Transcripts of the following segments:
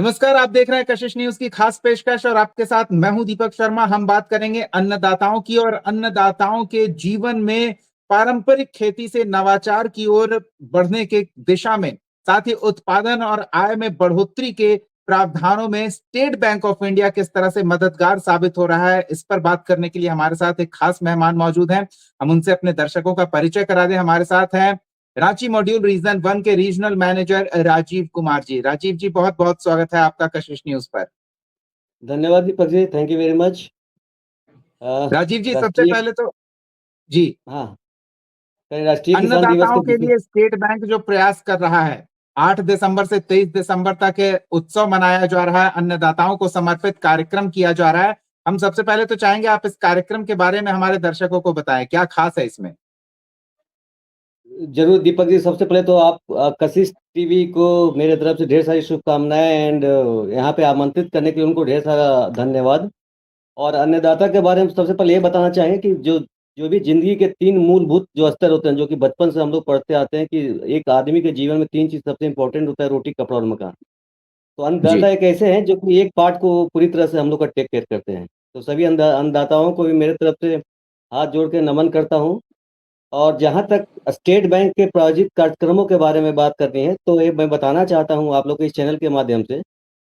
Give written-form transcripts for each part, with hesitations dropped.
नमस्कार, आप देख रहे हैं कशिश न्यूज की खास पेशकश और आपके साथ मैं हूं दीपक शर्मा। हम बात करेंगे अन्नदाताओं की और अन्नदाताओं के जीवन में पारंपरिक खेती से नवाचार की ओर बढ़ने के दिशा में, साथ ही उत्पादन और आय में बढ़ोतरी के प्रावधानों में स्टेट बैंक ऑफ इंडिया किस तरह से मददगार साबित हो रहा है। इस पर बात करने के लिए हमारे साथ एक खास मेहमान मौजूद हैं। हम उनसे अपने दर्शकों का परिचय करा दें। हमारे साथ हैं रांची मॉड्यूल रीजन 1 के रीजनल मैनेजर राजीव कुमार जी। राजीव जी, बहुत बहुत स्वागत है आपका कशिश न्यूज पर। धन्यवाद Deepak ji, thank you very much. Rajiv ji, सबसे राष्ट्रीय पहले तो जी, हाँ, कल राष्ट्रीय किसान दिवस अन्नदाताओं के के विशेष। लिए स्टेट बैंक जो प्रयास कर रहा है, 8 दिसंबर से 23 दिसंबर तक उत्सव मनाया जा रहा है, अन्नदाताओं को समर्पित कार्यक्रम किया जा रहा है। हम सबसे पहले तो चाहेंगे आप इस कार्यक्रम के बारे में हमारे दर्शकों को बताएं, क्या खास है इसमें। जरूर दीपक जी, सबसे पहले तो आप कशिश टीवी को मेरे तरफ से ढेर सारी शुभकामनाएं एंड यहाँ पे आमंत्रित करने के लिए उनको ढेर सारा धन्यवाद। और अन्नदाता के बारे में सबसे पहले ये बताना चाहेंगे कि जो जो भी जिंदगी के 3 मूलभूत जो स्तर होते हैं, जो कि बचपन से हम लोग पढ़ते आते हैं कि एक आदमी के जीवन में 3 चीज़ सबसे इम्पोर्टेंट होता है, रोटी, कपड़ा और मकान। तो जी। अन्नदाता एक ऐसे हैं जो कि एक पार्ट को पूरी तरह से हम लोग का टेक केयर करते हैं। तो सभी अन्नदाताओं को भी मेरे तरफ से हाथ जोड़ के नमन करता हूँ। और जहाँ तक स्टेट बैंक के प्रायोजित कार्यक्रमों के बारे में बात करनी है, तो ये मैं बताना चाहता हूँ आप लोग के इस चैनल के माध्यम से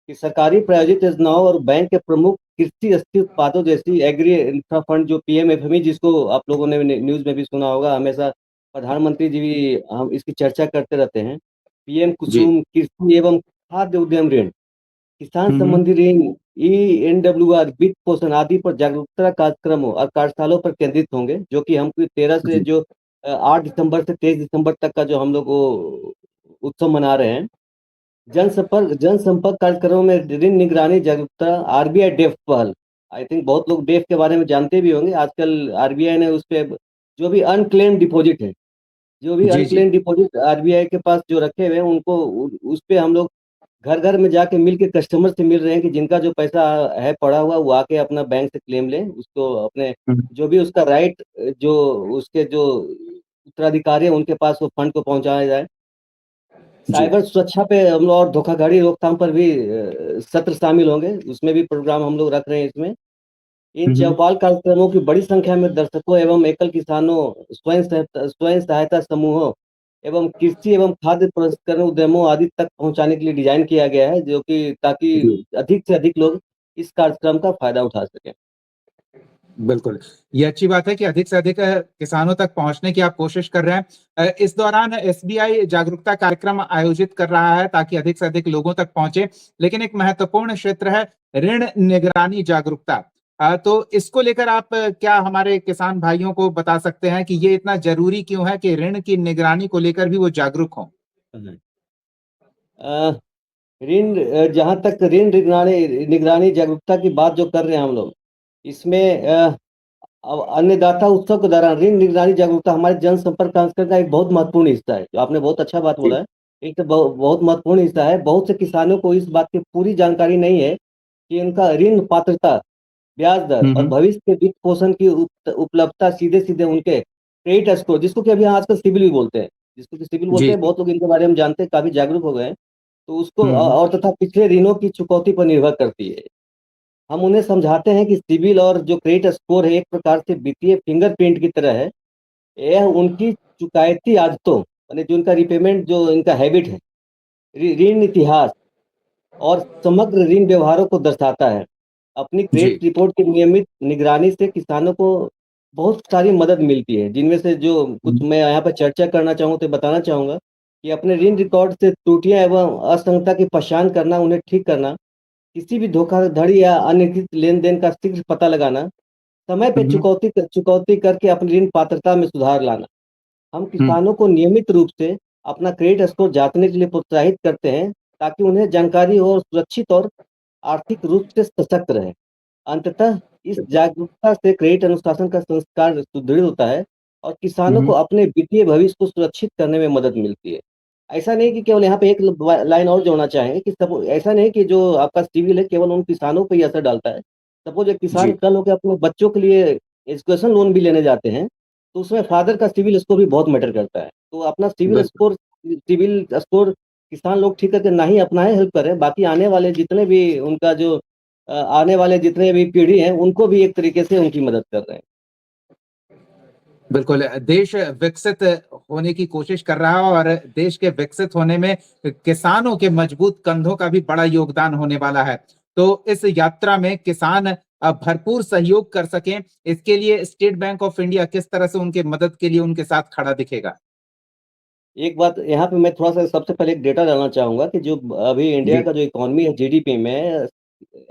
कि सरकारी प्रायोजित योजनाओं और बैंक के प्रमुख कृषि स्थिर उत्पादों जैसी एग्री इंफ्रा फंड जो पीएमएफएमई, जिसको आप लोगों ने न्यूज़ में भी सुना होगा, हमेशा प्रधानमंत्री जी भी हम इसकी चर्चा करते रहते हैं। पीएम जी। कुसुम कृषि एवं खाद्य उद्यम ऋण, किसान हम्म। संबंधी ऋण, ईएनडब्ल्यूआर, वित्त पोषण आदि पर जागरूकता कार्यक्रमों और कार्यशालाओं पर केंद्रित होंगे, जो कि हम 13 से जी। जो 8 दिसंबर से 23 दिसंबर तक का जो हम लोग वो उत्सव मना रहे हैं। जनसंपर्क कार्यक्रमों में ऋण निगरानी जागरूकता, आरबीआई डेफ पहल। आई थिंक बहुत लोग डेफ के बारे में जानते भी होंगे। आजकल आरबीआई ने उस पे जो भी अनक्लेम्ड डिपॉजिट है, जो भी जी। जी। अनक्लेम्ड डिपॉजिट आरबीआई के पास जो रखे हुए हैं, उनको उस पे हम लोग घर-घर में जाके मिल के कस्टमर से मिल रहे हैं कि जिनका जो पैसा है पड़ा हुआ, वो आके अपना बैंक से क्लेम लें। उसको अपने हम्म। जो भी उसका राइट, जो उसके जो उत्तराधिकारी हैं, उनके पास वो फंड को पहुँचाया जाए। जी। साइबर सुरक्षा पे हम लोग और धोखाधड़ी रोकथाम पर भी सत्र शामिल होंगे, उसमें भी प्रोग्राम हम लोग रख रहे हैं इसमें। इन हम्म। चौपाल कार्यक्रमों की बड़ी संख्या में दर्शकों एवं एकल किसानों, स्वयं सहायता समूहों एवं कृषि एवं खाद्य प्रसंस्करण उद्यमों आदि तक पहुंचाने के लिए डिजाइन किया गया है, जो कि ताकि जी। अधिक से अधिक लोग इस कार्यक्रम का फायदा उठा सकें। बिल्कुल, ये अच्छी बात है कि अधिक से अधिक किसानों तक पहुंचने की आप कोशिश कर रहे हैं। इस दौरान एसबीआई जागरूकता कार्यक्रम आयोजित कर रहा है ताकि अधिक से अधिक लोगों तक पहुंचे, लेकिन एक महत्वपूर्ण क्षेत्र है ऋण निगरानी जागरूकता। तो इसको लेकर आप क्या हमारे किसान भाइयों को बता सकते हैं कि ये इतना जरूरी क्यों है कि ऋण की निगरानी को लेकर भी वो जागरूक हों? अ, जहाँ तक ऋण निगरानी निगरानी जागरूकता की बात जो कर रहे हैं हम लोग, इसमें अब अन्नदाता उत्सव के दौरान ऋण निगरानी जागरूकता हमारे जनसंपर्क कार्यक्रम का एक बहुत महत्वपूर्ण हिस्सा है। जो आपने बहुत अच्छा बात जी। बोला है। एक तो बहुत महत्वपूर्ण हिस्सा है। बहुत से किसानों को इस बात की पूरी जानकारी नहीं है कि उनका ऋण पात्रता, ब्याज दर और हम्म। भविष्य के वित्त पोषण की उपलब्धता सीधे-सीधे उनके क्रेडिट स्कोर, जिसको कि अभी आजकल सिबिल भी बोलते हैं, जिसको कि सिबिल बोलते जी। हैं, बहुत लोग इनके बारे में जानते हैं, काफ़ी जागरूक हो गए हैं। तो उसको हम्म। और तथा पिछले ऋणों की चुकौती पर निर्भर करती है। हम उन्हें समझाते हैं कि सिबिल और जो क्रेडिट स्कोर है, एक प्रकार से वित्तीय फिंगरप्रिंट की तरह है। यह उनकी चुकायती आदतों, यानी जो उनका रिपेमेंट, जो इनका हैबिट है, ऋण इतिहास और समग्र ऋण व्यवहारों को दर्शाता है। अपनी जी। क्रेडिट रिपोर्ट की नियमित निगरानी से किसानों को बहुत सारी मदद मिलती है, जिनमें से जो कुछ हम्म। मैं यहाँ पर चर्चा करना चाहूँ तो बताना चाहूँगा कि अपने ऋण रिकॉर्ड से त्रुटियाँ एवं असंगतता की पहचान करना, उन्हें ठीक करना, किसी भी धोखाधड़ी या अनधिकृत लेन-देन का शीघ्र पता लगाना, समय पे हम्म। चुकौती करके अपनी ऋण पात्रता में सुधार लाना। हम हम्म। किसानों को नियमित रूप से अपना क्रेडिट स्कोर जाँचने के लिए प्रोत्साहित करते हैं, ताकि उन्हें जानकारी हो और सुरक्षित और आर्थिक रूप से सशक्त रहें। अंततः इस जागरूकता से क्रेडिट अनुशासन का संस्कार सुदृढ़ होता है और किसानों को हम्म। अपने वित्तीय भविष्य को सुरक्षित करने में मदद मिलती है। ऐसा नहीं कि केवल यहाँ पे एक लाइन और जोड़ना चाहेंगे कि सब ऐसा नहीं कि जो आपका सिविल है केवल उन किसानों पे ही असर डालता है। सपोज़ एक किसान जी। कल हो के अपने बच्चों के लिए एजुकेशन लोन भी लेने जाते हैं, तो उसमें फादर का सिविल स्कोर भी बहुत मैटर करता है। तो अपना बिल्कुल। सिविल स्कोर किसान लोग ठीक करके ना ही अपनाएं, हेल्प करें, बाकी आने वाले जितने भी उनका जो आने वाले जितने भी पीढ़ी हैं उनको भी एक तरीके से उनकी मदद कर रहे हैं। बिल्कुल, देश विकसित होने की कोशिश कर रहा है और देश के विकसित होने में किसानों के मजबूत कंधों का भी बड़ा योगदान होने वाला है। तो इस यात्रा में किसान भरपूर सहयोग कर सकें, इसके लिए स्टेट बैंक ऑफ इंडिया किस तरह से उनकी मदद के लिए उनके साथ खड़ा दिखेगा? एक बात यहाँ पे मैं थोड़ा-सा सबसे पहले एक डेटा डालना चाहूँगा कि जो अभी इंडिया जी, का जो इकोनॉमी है जीडीपी में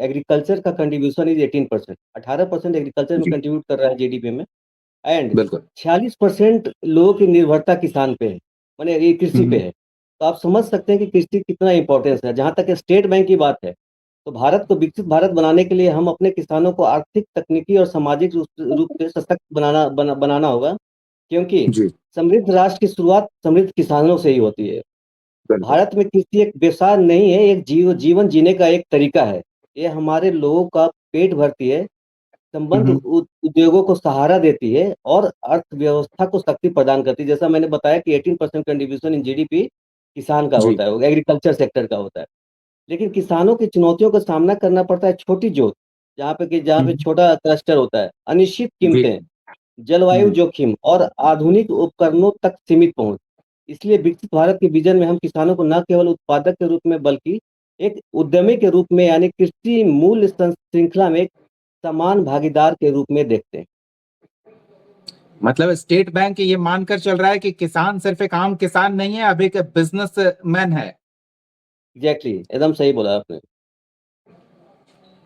एग्रीकल्चर का कंट्रीब्यूशन इज़ 18%, 18% एग्रीकल्चर में जी, कंट्रीब्यूट कर रहा है जीडीपी में एंड बिल्कुल। 46% लोगों की निर्भरता किसान पे है, माने ये हुँ, कृषि पे हुँ। है। तो आप समझ सकते हैं कि कृषि कितना इम्पोर्टेंस है। जहाँ तक स्टेट बैंक की बात है, तो भारत को विकसित भारत बनाने के लिए हम अपने किसानों को आर्थिक, तकनीकी और सामाजिक रूप से सशक्त बनाना होगा, क्योंकि जी, समृद्ध राष्ट्र की शुरुआत समृद्ध किसानों से ही होती है। बिल्कुल। भारत में कृषि एक व्यवसाय नहीं है, एक जीवन जीने का एक तरीका है। ये हमारे लोगों का पेट भरती है, हुँ, संबंध हुँ। उद्योगों को सहारा देती है और अर्थव्यवस्था को शक्ति प्रदान करती है। जैसा मैंने बताया कि 18% कंट्रीब्यूशन इन जीडीपी किसान का जी। होता है, वो एग्रीकल्चर सेक्टर का होता है। लेकिन किसानों की चुनौतियों का सामना करना पड़ता है छोटी जोत, जहाँ हुँ, पे हुँ। छोटा क्लस्टर होता है, अनिश्चित जी। कीमतें, जलवायु हुँ, जोखिम और आधुनिक उपकरणों तक सीमित पहुँच। इसलिए विकसित भारत के विज़न में हम किसानों को न केवल उत्पादक के रूप में बल्कि एक उद्यमी के रूप में यानी कृषि मूल्य श्रृंखला में एक समान भागीदार के रूप में देखते हैं। मतलब स्टेट बैंक ये मानकर चल रहा है कि किसान सिर्फ एक आम किसान नहीं है, अब एक बिज़नेसमैन है। एग्ज़ैक्टली, एकदम सही बोला आपने।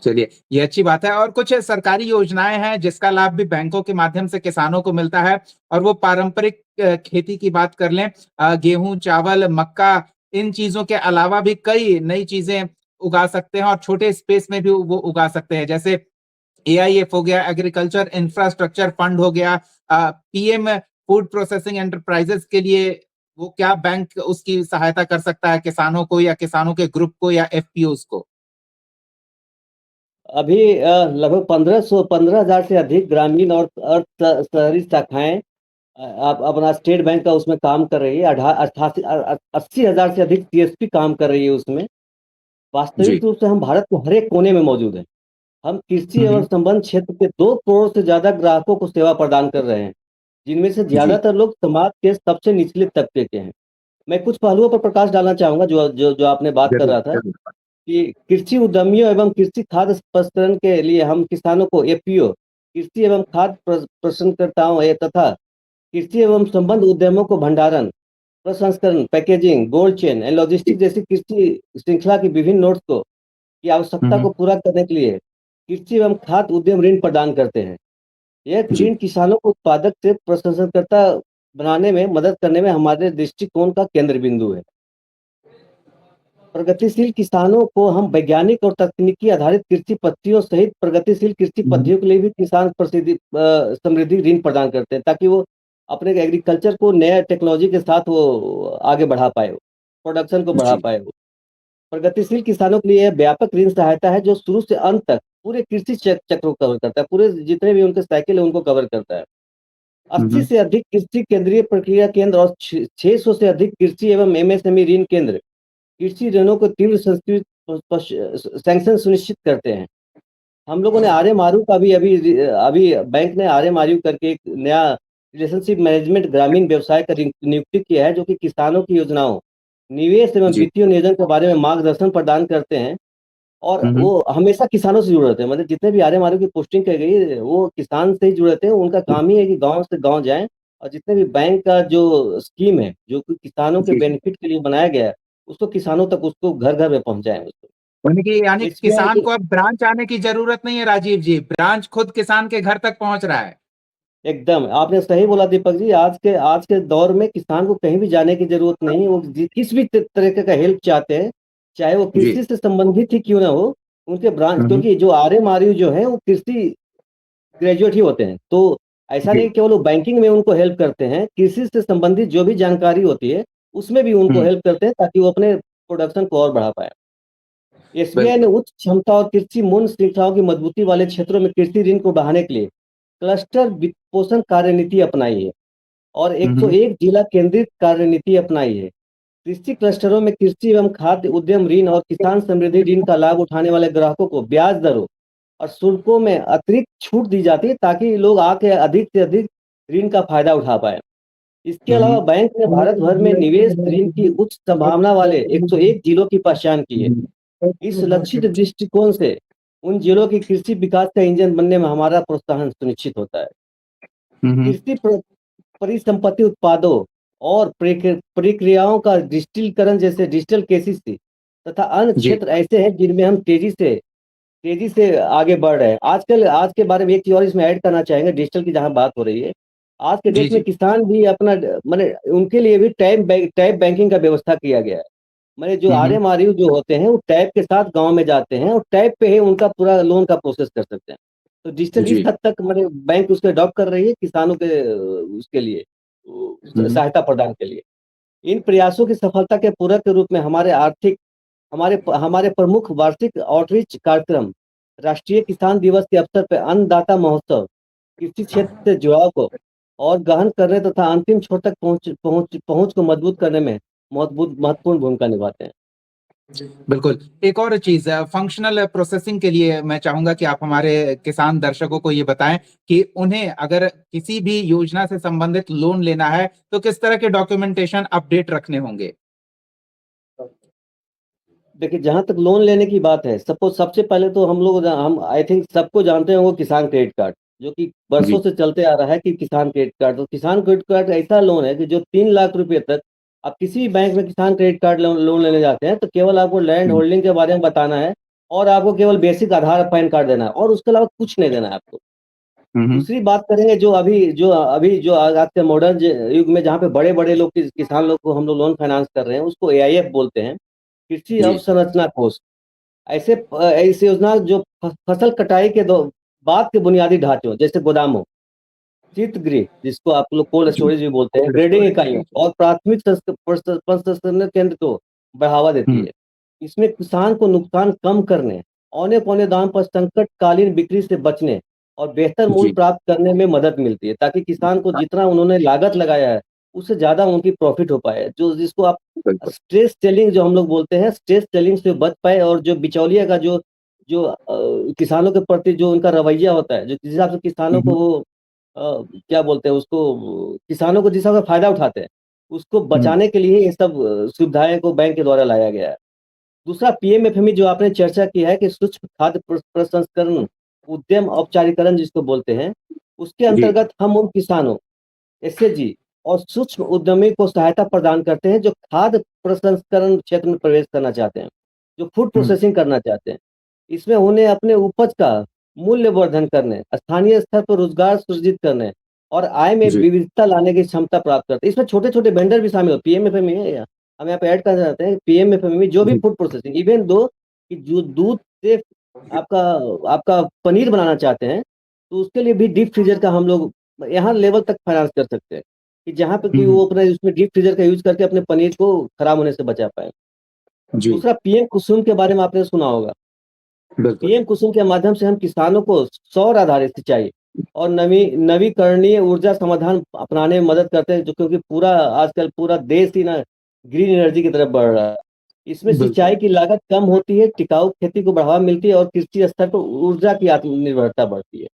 चलिए, ये अच्छी बात है और कुछ सरकारी योजनाएँ हैं जिसका लाभ भी बैंकों के माध्यम से किसानों को मिलता है और वो पारंपरिक खेती की बात कर लें गेहूँ, चावल, मक्का इन चीज़ों के अलावा भी कई नई चीज़ें उगा सकते हैं और छोटे स्पेस में भी वो उगा सकते हैं। जैसे एआईएफ हो गया, एग्रीकल्चर इंफ्रास्ट्रक्चर फंड हो गया पीएम फूड प्रोसेसिंग एंटरप्राइजेज़ के लिए वो क्या बैंक उसकी सहायता कर सकता है किसानों को या किसानों के ग्रुप को या एफपीओज़ को? अभी लगभग 15,000 से अधिक ग्रामीण और शहरी शाखाएँ आप अपना स्टेट बैंक का उसमें काम कर रही है। 80,000 से अधिक सीएसपी काम कर रही है उसमें। जी। वास्तविक रूप से हम भारत के हर एक कोने में मौजूद हैं। हम कृषि हुँ, और हुँ। संबंध क्षेत्र के 2 करोड़ से ज़्यादा ग्राहकों को सेवा प्रदान कर रहे हैं, जिनमें से जी। ज़्यादातर लोग समाज के सबसे निचले तबके के हैं। मैं कुछ पहलुओं पर प्रकाश डालना चाहूँगा जो आपने बात कर ज़रूर, रहा था ज़रूर। कि कृषि उद्यमियों एवं कृषि खाद्य प्रसंस्करण के लिए हम किसानों को एफपीओ, कृषि एवं खाद्य प्रसंस्कर्ताओं तथा कृषि एवं संबंध उद्यमों को भंडारण, प्रसंस्करण, पैकेजिंग, कोल्ड चेन एंड जी। लॉजिस्टिक्स जैसी कृषि श्रृंखला की विभिन्न नोड्स की हुँ, आवश्यकता को हुँ। पूरा करने के लिए कृषि एवं खाद्य उद्यम ऋण प्रदान करते हैं। यह जी। ऋण किसानों को उत्पादक से प्रसंस्कर्ता बनाने में मदद करने में हमारे दृष्टिकोण का केंद्र बिंदु है। प्रगतिशील किसानों को हम वैज्ञानिक और तकनीकी आधारित कृषि पद्धतियों सहित प्रगतिशील कृषि हुँ, हुँ। पद्धतियों के लिए भी किसान समृद्धि ऋण प्रदान करते हैं ताकि वो अपने एग्रीकल्चर को नया टेक्नोलॉजी के साथ वो आगे बढ़ा पाए, प्रोडक्शन को बढ़ा जी। पाए वो। प्रगतिशील किसानों के लिए यह व्यापक ऋण सहायता है जो शुरू से अंत तक पूरे कृषि चक्र को कवर करता है, पूरे जितने भी उनके साइकिल है उनको कवर करता है। हुँ, 80 हुँ। से अधिक कृषि केंद्रीय प्रक्रिया केंद्र और 600 से अधिक कृषि एवं एमएसएमई ऋण केंद्र कृषि ऋणों को तीव्र सैंक्शन सुनिश्चित करते हैं। हम लोगों ने आरएमआरयू का भी अभी बैंक ने आरएमआरयू करके एक नया रिलेशनशिप मैनेजमेंट ग्रामीण व्यवसाय का नियुक्ति किया है जो कि किसानों की योजनाओं, निवेश एवं जी। वित्तीय नियोजन के बारे में मार्गदर्शन प्रदान करते हैं और हुँ, हुँ। वो हमेशा किसानों से जुड़े रहते हैं। मतलब जितने भी आरएमआरयू की पोस्टिंग की गई है, वो किसान से ही जुड़े रहते हैं। उनका काम ही है कि गाँव से गाँव जाएँ और जितने भी बैंक का जो स्कीम है, जो कि किसानों के जी, जी। बेनिफिट के लिए बनाया गया है, उसको किसानों तक उसको घर-घर में पहुँचाएँ उसको। यानी एसबीआई किसान ने को अब ब्रांच आने की ज़रूरत नहीं है राजीव जी, ब्रांच खुद किसान के घर तक पहुँच रहा है। एकदम, आपने सही बोला दीपक जी, आज के दौर में किसान को कहीं भी जाने की ज़रूरत नहीं है, वो किस भी तरीके का हेल्प चाहते हैं, चाहे वो जी। कृषि से संबंधित ही क्यों ना हो, उनके ब्रांच हुँ, हुँ। क्योंकि जो आरएमआरयू जो है वो कृषि ग्रेजुएट ही होते हैं। तो ऐसा जी। नहीं केवल वो बैंकिंग में उनको हेल्प करते हैं, कृषि से संबंधित जो भी जानकारी होती है, उसमें भी उनको हुँ, हेल्प करते हैं ताकि वो अपने प्रोडक्शन को और बढ़ा पाएँ। एसबीआई ने बिल्कुल। उच्च क्षमता और कृषि मूल्य श्रृंखलाओं की मजबूती वाले क्षेत्रों में कृषि ऋण को बढ़ाने के लिए क्लस्टर वित्त पोषण कार्यनीति अपनाई है और हुँ, हुँ। 101 जिला केंद्रित कार्यनीति अपनाई है। कृषि क्लस्टरों में कृषि एवं खाद्य उद्यम ऋण और किसान समृद्धि ऋण का लाभ उठाने वाले ग्राहकों को ब्याज दरों और शुल्कों में अतिरिक्त छूट दी जाती है, ताकि लोग आके अधिक से अधिक ऋण का फायदा उठा पाए। इसके अलावा बैंक ने भारत भर में निवेश ऋण की उच्च संभावना वाले 101 जिलों की पहचान की है। इस लक्षित दृष्टिकोण से उन जिलों की कृषि विकास का इंजन बनने में हमारा प्रोत्साहन सुनिश्चित होता है। कृषि परिसंपत्ति उत्पादों और प्रक्रियाओं का डिजिटलीकरण जैसे डिजिटल केसीसी तथा अन्य जी क्षेत्र ऐसे हैं जिनमें हम तेजी से आगे बढ़ रहे हैं। आजकल आज के बारे में एक चीज और इसमें ऐड करना चाहेंगे, डिजिटल की जहां बात हो रही है, आज के जी डेट में जी किसान भी अपना माने उनके लिए भी टैब बैंकिंग का व्यवस्था किया गया है। माने जो आरएमआरयू जो होते हैं वो टैब के साथ गांव में जाते हैं और टैब पे ही उनका पूरा लोन का प्रोसेस कर सकते हैं। तो डिजिटल इस जी हद तक माने बैंक उसको अडॉप्ट कर रही है किसानों के उसके लिए सहायता प्रदान के लिए। इन प्रयासों की सफलता के पूरक के रूप में हमारे प्रमुख वार्षिक आउटरीच कार्यक्रम राष्ट्रीय किसान दिवस के अवसर पर अन्नदाता महोत्सव कृषि क्षेत्र से जुड़ाव को और गहन करने तथा अंतिम छोर तक पहुंच को मजबूत करने में महत्वपूर्ण भूमिका निभाते हैं। बिल्कुल। एक और चीज़ फंक्शनल प्रोसेसिंग के लिए मैं चाहूँगा कि आप हमारे किसान दर्शकों को ये बताएँ कि उन्हें अगर किसी भी योजना से संबंधित लोन लेना है, तो किस तरह के डॉक्यूमेंटेशन अपडेट रखने होंगे? देखिए, जहाँ तक लोन लेने की बात है, सपोज़ सबसे पहले तो हम आई थिंक सबको जानते हैं वो किसान क्रेडिट कार्ड, जो कि बरसों जी, से चलते आ रहा है कि किसान क्रेडिट कार्ड। तो किसान क्रेडिट कार्ड ऐसा लोन है कि जो 3 लाख रुपए तक आप किसी भी बैंक में किसान क्रेडिट कार्ड लोन लेने जाते हैं, तो केवल आपको लैंड हुँ, होल्डिंग के बारे में बताना है और आपको केवल बेसिक आधार, पैन कार्ड देना है और उसके अलावा कुछ नहीं देना है आपको। हुँ, हुँ, दूसरी बात करेंगे जो आज के मॉडर्न युग में जहाँ पे बड़े-बड़े लोग किसान लोग को हम लोग लोन फाइनेंस कर रहे हैं, उसको एआईएफ बोलते हैं, कृषि जी, अवसंरचना कोष। ऐसी योजना जो फसल कटाई के बाद के बुनियादी ढांचों जैसे गोदामों, शीतगृह जिसको आप लोग कोल्ड जी, स्टोरेज भी बोलते हैं, कोल्ड ग्रेडिंग स्टोरेज। इकाइयों और प्राथमिक प्रसंस्करण केंद्र को बढ़ावा देती हुँ, है। इसमें किसान को नुकसान कम करने, औने-पौने दाम पर संकटकालीन बिक्री से बचने और बेहतर मूल्य जी, प्राप्त करने में मदद मिलती है, ताकि किसान को जितना उन्होंने लागत लगाया है, उससे ज़्यादा उनकी प्रॉफ़िट हो पाए। जो जिसको आप बिल्कुल। स्ट्रेस सेलिंग जो हम लोग बोलते हैं, स्ट्रेस सेलिंग से बच पाए और जो बिचौलिया का जो जो किसानों के प्रति जो उनका रवैया होता है, जो जिस हिसाब से किसानों हुँ, को हुँ, वो क्या बोलते हैं उसको, किसानों को जिस हिसाब से फ़ायदा उठाते हैं, उसको हुँ, बचाने के लिए ये सब सुविधाएँ को बैंक के द्वारा लाया गया है। दूसरा पीएमएफएमई जो आपने चर्चा की है कि सूक्ष्म खाद्य प्रसंस्करण उद्यम औपचारीकरण जिसको बोलते हैं, उसके जी, अंतर्गत हम उन किसानों एसएचजी और सूक्ष्म उद्यमी को सहायता प्रदान करते हैं जो खाद्य प्रसंस्करण क्षेत्र में प्रवेश करना चाहते हैं, जो फूड हुँ, प्रोसेसिंग करना चाहते हैं। इसमें उन्हें अपने उपज का मूल्यवर्धन करने, स्थानीय स्तर पर रोजगार सृजित करने और आय में जी, विविधता लाने की क्षमता प्राप्त करते हैं। इसमें छोटे-छोटे वेंडर भी शामिल हो पीएमएफएमई है या हम यहाँ पे ऐड करना चाहते हैं पीएमएफएमई जो भी जी, फूड प्रोसेसिंग इवन दो कि जो दूध से आपका आपका पनीर बनाना चाहते हैं, तो उसके लिए भी डीप फ्रीज़र का हम लोग यहाँ लेवल तक फाइनेंस कर सकते हैं, कि जहाँ पे हुँ, कि हुँ, वो अपने उसमें डीप फ्रीज़र का यूज़ करके अपने पनीर को खराब होने से बचा पाएँ। जी, दूसरा पीएम कुसुम के बारे में आपने सुना होगा। बिल्कुल। पीएम कुसुम के माध्यम से हम किसानों को सौर आधारित सिंचाई और नवीकरणीय ऊर्जा समाधान अपनाने में मदद करते हैं, जो क्योंकि पूरा देश ही ना ग्रीन एनर्जी की तरफ बढ़ रहा है। इसमें बिल्कुल, सिंचाई की लागत कम होती है, टिकाऊ खेती को बढ़ावा मिलती है और कृषि स्तर पर ऊर्जा की आत्मनिर्भरता बढ़ती है।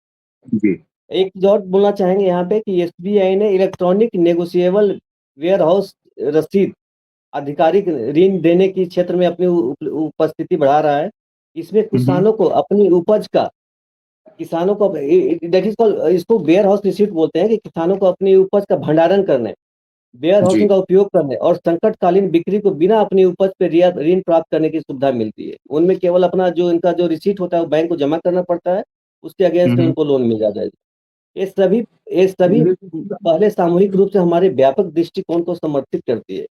जी, एक चीज़ और बोलना चाहेंगे यहाँ पे कि एसबीआई ने इलेक्ट्रॉनिक नेगोशिएबल वेयरहाउस रसीद आधिकारिक ऋण देने की क्षेत्र में अपनी उपस्थिति बढ़ा रहा है। इसमें हुँ, हुँ, किसानों को दैट इज़ कॉल्ड इसको वेयर हाउस रिसीप्ट बोलते हैं कि किसानों को अपनी उपज का भंडारण करने, वेयर जी, हाउसिंग का उपयोग करने और संकटकालीन बिक्री को बिना अपनी उपज पे रिया ऋण प्राप्त करने की सुविधा मिलती है। उनमें केवल अपना जो इनका जो रिसीट होता है वो बैंक को जमा करना पड़ता है, उसके हुँ, अगेंस्ट में हुँ, उनको लोन मिल जाता है। ये सभी पहले सामूहिक रूप से हमारे व्यापक दृष्टिकोण को समर्थित करती है।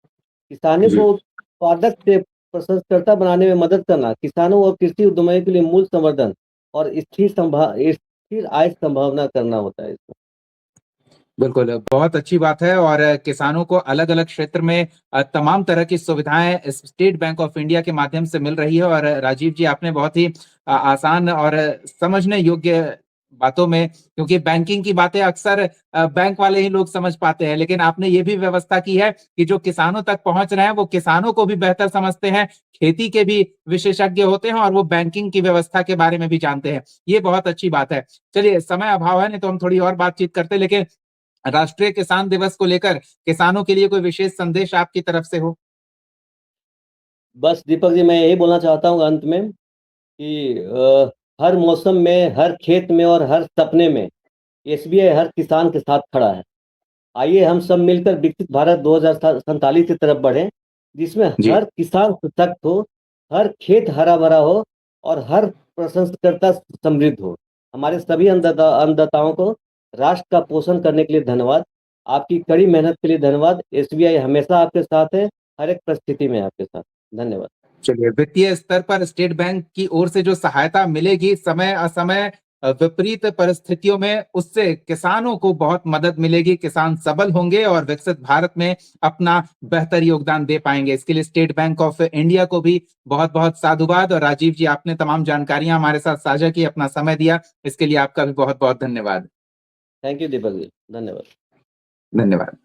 किसानों जी। को उत्पादक से प्रसंस्कर्ता बनाने में मदद करना, किसानों और कृषि उद्यमियों के लिए मूल्य संवर्धन और स्थिर आय संभावना करना होता है इसमें। बिल्कुल, बहुत अच्छी बात है और किसानों को अलग-अलग क्षेत्र में तमाम तरह की सुविधाएँ इस स्टेट बैंक ऑफ इंडिया के माध्यम से मिल रही है और राजीव जी आपने बहुत ही आसान और समझने योग्य बातों में, क्योंकि बैंकिंग की बातें अक्सर बैंक वाले ही लोग समझ पाते हैं, लेकिन आपने ये भी व्यवस्था की है कि जो किसानों तक पहुंच रहे हैं वो किसानों को भी बेहतर समझते हैं, खेती के भी विशेषज्ञ होते हैं और वो बैंकिंग की व्यवस्था के बारे में भी जानते हैं। ये बहुत अच्छी बात है। चलिए, समय अभाव है, नहीं तो हम थोड़ी और बातचीत करते, लेकिन राष्ट्रीय किसान दिवस को लेकर किसानों के लिए कोई विशेष संदेश आपकी तरफ से हो? बस दीपक जी, मैं यही बोलना चाहता हूँ अंत में कि हर मौसम में, हर खेत में और हर सपने में एसबीआई हर किसान के साथ खड़ा है। आइए हम सब मिलकर विकसित भारत 2047 की तरफ बढ़ें, जिसमें जी। हर किसान सशक्त हो, हर खेत हरा-भरा हो और हर प्रसंस्कर्ता समृद्ध हो। हमारे सभी अन्नदाताओं को राष्ट्र का पोषण करने के लिए धन्यवाद। आपकी कड़ी मेहनत के लिए धन्यवाद। एसबीआई हमेशा आपके साथ है, हर एक परिस्थिति में आपके साथ। धन्यवाद। चलिए, वित्तीय स्तर पर स्टेट बैंक की ओर से जो सहायता मिलेगी समय असमय विपरीत परिस्थितियों में, उससे किसानों को बहुत मदद मिलेगी, किसान सबल होंगे और विकसित भारत में अपना बेहतर योगदान दे पाएंगे। इसके लिए स्टेट बैंक ऑफ इंडिया को भी बहुत बहुत साधुवाद। और राजीव जी, आपने तमाम जानकारियां हमारे साथ साझा की, अपना समय दिया, इसके लिए आपका भी बहुत बहुत धन्यवाद। Thank you Deepak ji. धन्यवाद। धन्यवाद।